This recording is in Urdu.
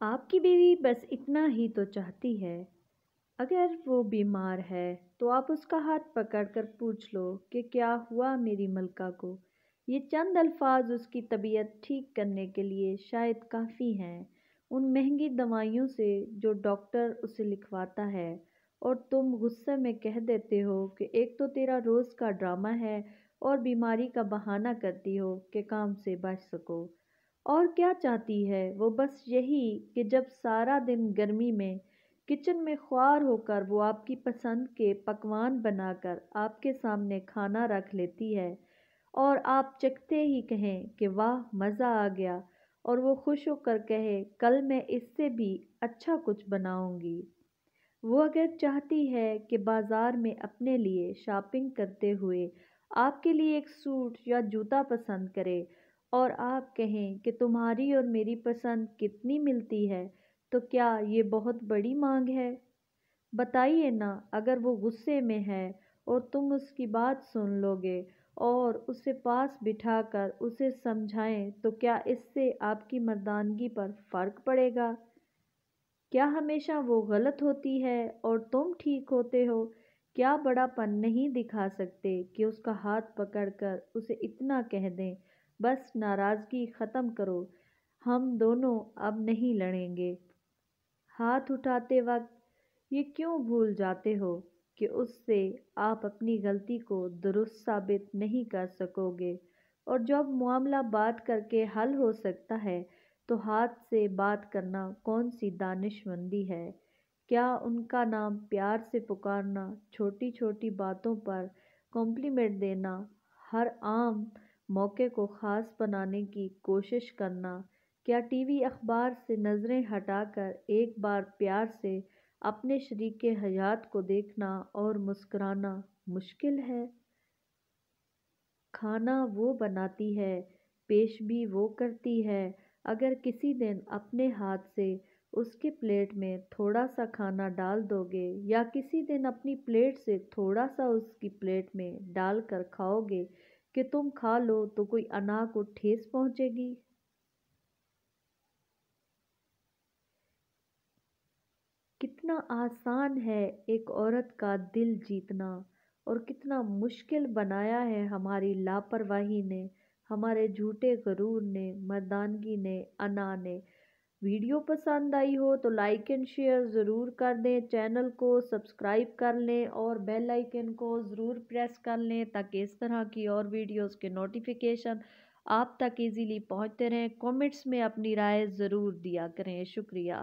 آپ کی بیوی بس اتنا ہی تو چاہتی ہے۔ اگر وہ بیمار ہے تو آپ اس کا ہاتھ پکڑ کر پوچھ لو کہ کیا ہوا میری ملکہ کو۔ یہ چند الفاظ اس کی طبیعت ٹھیک کرنے کے لیے شاید کافی ہیں، ان مہنگی دوائیوں سے جو ڈاکٹر اسے لکھواتا ہے، اور تم غصے میں کہہ دیتے ہو کہ ایک تو تیرا روز کا ڈرامہ ہے اور بیماری کا بہانہ کرتی ہو کہ کام سے بچ سکو۔ اور کیا چاہتی ہے وہ؟ بس یہی کہ جب سارا دن گرمی میں کچن میں خوار ہو کر وہ آپ کی پسند کے پکوان بنا کر آپ کے سامنے کھانا رکھ لیتی ہے، اور آپ چکھتے ہی کہیں کہ واہ مزہ آ گیا، اور وہ خوش ہو کر کہے کل میں اس سے بھی اچھا کچھ بناؤں گی۔ وہ اگر چاہتی ہے کہ بازار میں اپنے لیے شاپنگ کرتے ہوئے آپ کے لیے ایک سوٹ یا جوتا پسند کرے، اور آپ کہیں کہ تمہاری اور میری پسند کتنی ملتی ہے، تو کیا یہ بہت بڑی مانگ ہے؟ بتائیے نا۔ اگر وہ غصے میں ہے اور تم اس کی بات سن لو گے اور اسے پاس بٹھا کر اسے سمجھائیں تو کیا اس سے آپ کی مردانگی پر فرق پڑے گا؟ کیا ہمیشہ وہ غلط ہوتی ہے اور تم ٹھیک ہوتے ہو؟ کیا بڑا پن نہیں دکھا سکتے کہ اس کا ہاتھ پکڑ کر اسے اتنا کہہ دیں بس ناراضگی ختم کرو، ہم دونوں اب نہیں لڑیں گے؟ ہاتھ اٹھاتے وقت یہ کیوں بھول جاتے ہو کہ اس سے آپ اپنی غلطی کو درست ثابت نہیں کر سکو گے، اور جب معاملہ بات کر کے حل ہو سکتا ہے تو ہاتھ سے بات کرنا کون سی دانش مندی ہے؟ کیا ان کا نام پیار سے پکارنا، چھوٹی چھوٹی باتوں پر کمپلیمنٹ دینا، ہر عام موقع کو خاص بنانے کی کوشش کرنا، کیا ٹی وی اخبار سے نظریں ہٹا کر ایک بار پیار سے اپنے شریک حیات کو دیکھنا اور مسکرانا مشکل ہے؟ کھانا وہ بناتی ہے، پیش بھی وہ کرتی ہے۔ اگر کسی دن اپنے ہاتھ سے اس کے پلیٹ میں تھوڑا سا کھانا ڈال دو گے، یا کسی دن اپنی پلیٹ سے تھوڑا سا اس کی پلیٹ میں ڈال کر کھاؤ گے کہ تم کھا لو، تو کوئی انا کو ٹھیس پہنچے گی؟ کتنا آسان ہے ایک عورت کا دل جیتنا، اور کتنا مشکل بنایا ہے ہماری لاپرواہی نے، ہمارے جھوٹے غرور نے، مردانگی نے، انا نے۔ ویڈیو پسند آئی ہو تو لائک اینڈ شیئر ضرور کر دیں، چینل کو سبسکرائب کر لیں اور بیل آئیکن کو ضرور پریس کر لیں تاکہ اس طرح کی اور ویڈیوز کے نوٹیفیکیشن آپ تک ایزیلی پہنچتے رہیں۔ کمنٹس میں اپنی رائے ضرور دیا کریں۔ شکریہ۔